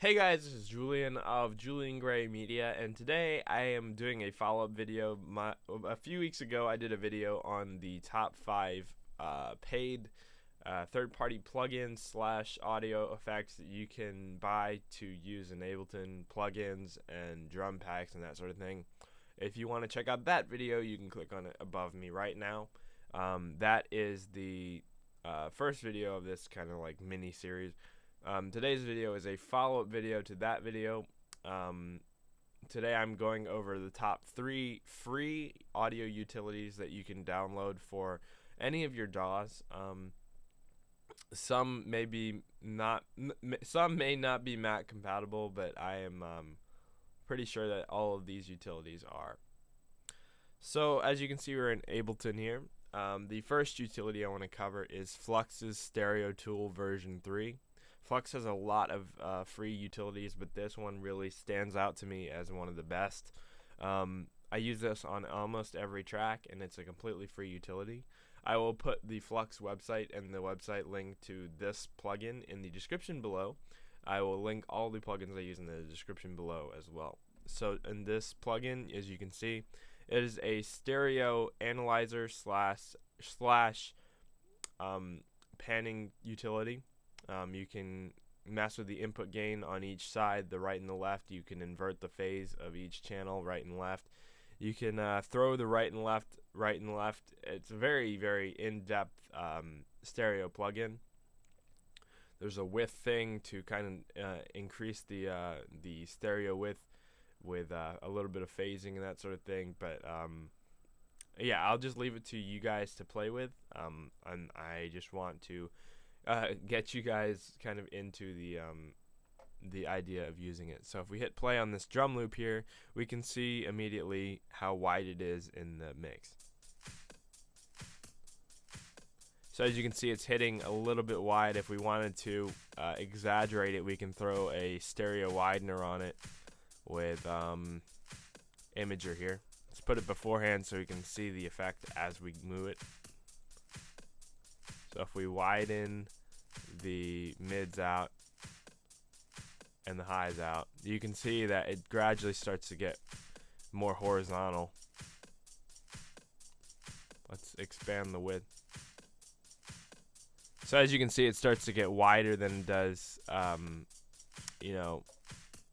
Hey guys, this is Julian of Julian Gray Media, and today I am doing a follow-up video. A few weeks ago, I did a video on the top 5 paid third-party plugins slash audio effects that you can buy to use in Ableton plugins and drum packs and that sort of thing. If you want to check out that video, you can click on it above me right now. That is the first video of this kind of like mini series. Today's video is a follow-up video to that video. Today I'm going over the top 3 free audio utilities that you can download for any of your DAWs. Some may not be Mac compatible, but I am pretty sure that all of these utilities are. So as you can see, we're in Ableton here. The first utility I want to cover is Flux's Stereo Tool version 3. Flux has a lot of free utilities, but this one really stands out to me as one of the best. I use this on almost every track, and it's a completely free utility. I will put the Flux website and the website link to this plugin in the description below. I will link all the plugins I use in the description below as well. So in this plugin, as you can see, it is a stereo analyzer slash panning utility. You can mess with the input gain on each side, the right and the left. You can invert the phase of each channel, right and left. You can throw the right and left. It's a very, very in-depth stereo plugin. There's a width thing to kind of increase the stereo width with a little bit of phasing and that sort of thing. But yeah, I'll just leave it to you guys to play with. And I just want to get you guys kind of into the idea of using it. So if we hit play on this drum loop here, we can see immediately how wide it is in the mix. So as you can see, it's hitting a little bit wide. If we wanted to exaggerate it, we can throw a stereo widener on it with Imager here. Let's put it beforehand so we can see the effect as we move it. So if we widen the mids out and the highs out, you can see that it gradually starts to get more horizontal. Let's expand the width. So as you can see, it starts to get wider than it does,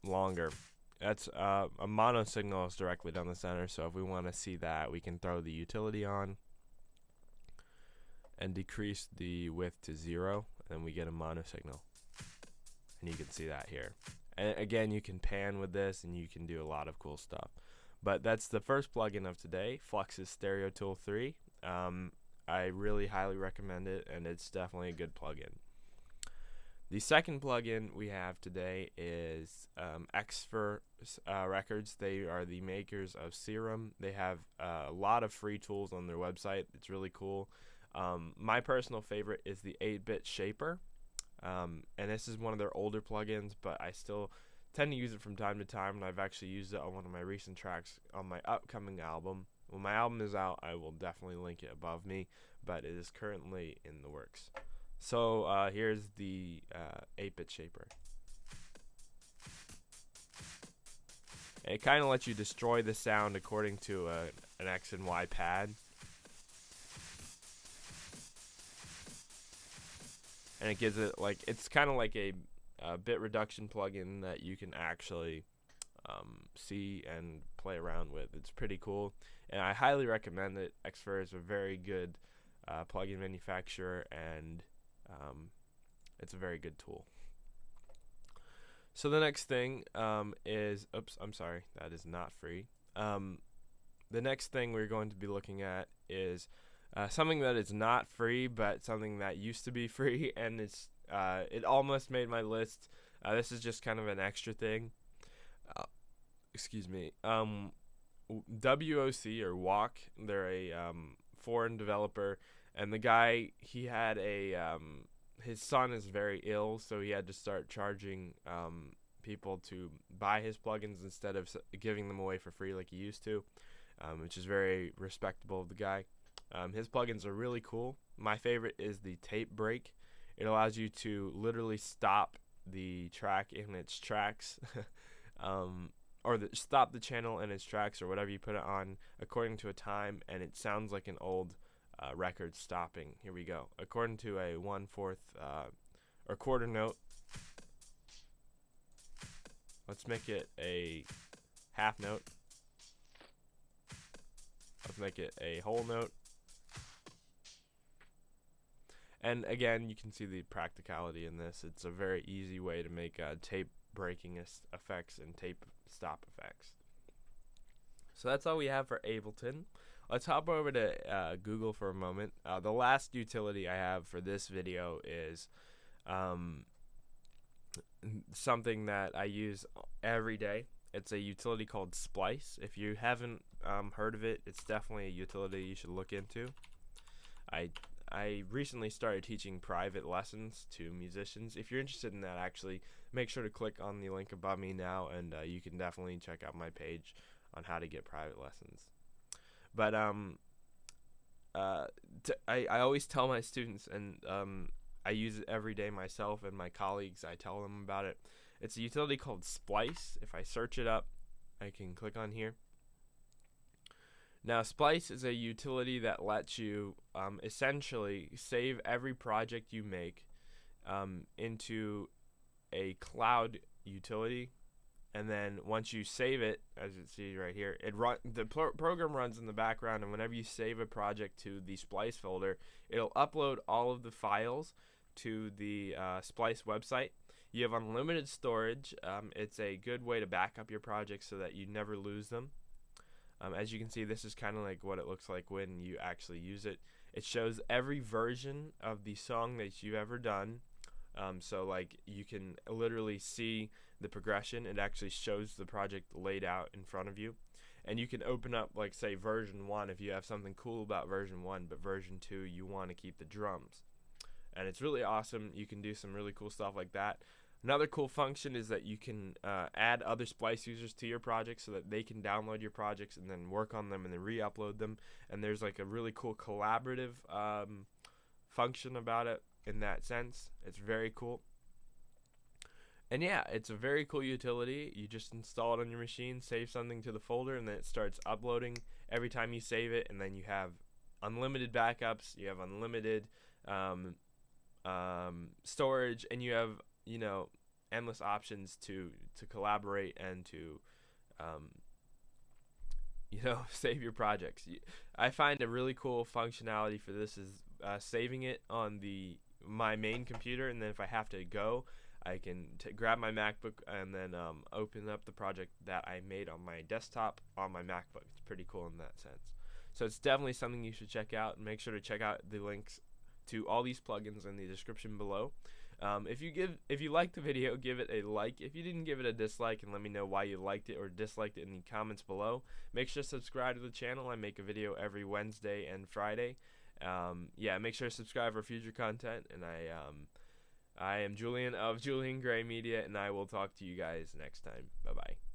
longer. That's a mono signal is directly down the center, so if we want to see that, we can throw the utility on and decrease the width to 0, and then we get a mono signal. And you can see that here. And again, you can pan with this, and you can do a lot of cool stuff. But that's the first plugin of today, Flux's Stereo Tool 3. I really highly recommend it, and it's definitely a good plugin. The second plugin we have today is Xfer Records. They are the makers of Serum. They have a lot of free tools on their website. It's really cool. My personal favorite is the 8-bit shaper, and this is one of their older plugins, but I still tend to use it from time to time, and I've actually used it on one of my recent tracks on my upcoming album. When my album is out, I will definitely link it above me, but it is currently in the works. So here's the 8-bit shaper. It kind of lets you destroy the sound according to an X and Y pad. And it gives it it's kind of like a bit reduction plugin that you can actually see and play around with. It's pretty cool, and I highly recommend it. Xfer is a very good plugin manufacturer, and it's a very good tool. So the next thing is, I'm sorry, that is not free. The next thing we're going to be looking at is something that is not free, but something that used to be free, and it almost made my list. This is just kind of an extra thing. Excuse me. WOC or Wok, they're a foreign developer, and the guy, he had his son is very ill, so he had to start charging people to buy his plugins instead of giving them away for free like he used to, which is very respectable of the guy. His plugins are really cool. My favorite is the Tapebreak. It allows you to literally stop the track in its tracks, or stop the channel in its tracks, or whatever you put it on, according to a time, and it sounds like an old record stopping. Here we go. According to a 1/4 or quarter note. Let's make it a half note. Let's make it a whole note. And again, you can see the practicality in this. It's a very easy way to make tape breaking effects and tape stop effects. So that's all we have for Ableton. Let's hop over to Google for a moment. The last utility I have for this video is something that I use every day. It's a utility called Splice. If you haven't heard of it, it's definitely a utility you should look into. I recently started teaching private lessons to musicians. If you're interested in that, actually, make sure to click on the link above me now, and you can definitely check out my page on how to get private lessons. But I always tell my students, and I use it every day myself and my colleagues, I tell them about it. It's a utility called Splice. If I search it up, I can click on here. Now, Splice is a utility that lets you essentially save every project you make into a cloud utility, and then once you save it, as you see right here, the program runs in the background, and whenever you save a project to the Splice folder, it'll upload all of the files to the Splice website. You have unlimited storage. It's a good way to back up your projects so that you never lose them. As you can see, this is kind of like what it looks like when you actually use it. It shows every version of the song that you've ever done. So like you can literally see the progression. It actually shows the project laid out in front of you. And you can open up, like, say, version 1 if you have something cool about version 1, but version 2 you want to keep the drums. And it's really awesome. You can do some really cool stuff like that. Another cool function is that you can add other Splice users to your project so that they can download your projects and then work on them and then re-upload them. And there's like a really cool collaborative function about it in that sense. It's very cool. And yeah, it's a very cool utility. You just install it on your machine, save something to the folder, and then it starts uploading every time you save it. And then you have unlimited backups, you have unlimited storage, and you have, you know, endless options to collaborate and to you know, save your projects. I find a really cool functionality for this is saving it on my main computer, and then if I have to go, I can grab my MacBook and then open up the project that I made on my desktop on my MacBook. It's pretty cool in that sense. So it's definitely something you should check out. Make sure to check out the links to all these plugins in the description below. If you liked the video, give it a like. If you didn't, give it a dislike, and let me know why you liked it or disliked it in the comments below. Make sure to subscribe to the channel. I make a video every Wednesday and Friday. Yeah, make sure to subscribe for future content. And I am Julian of Julian Gray Media, and I will talk to you guys next time. Bye bye.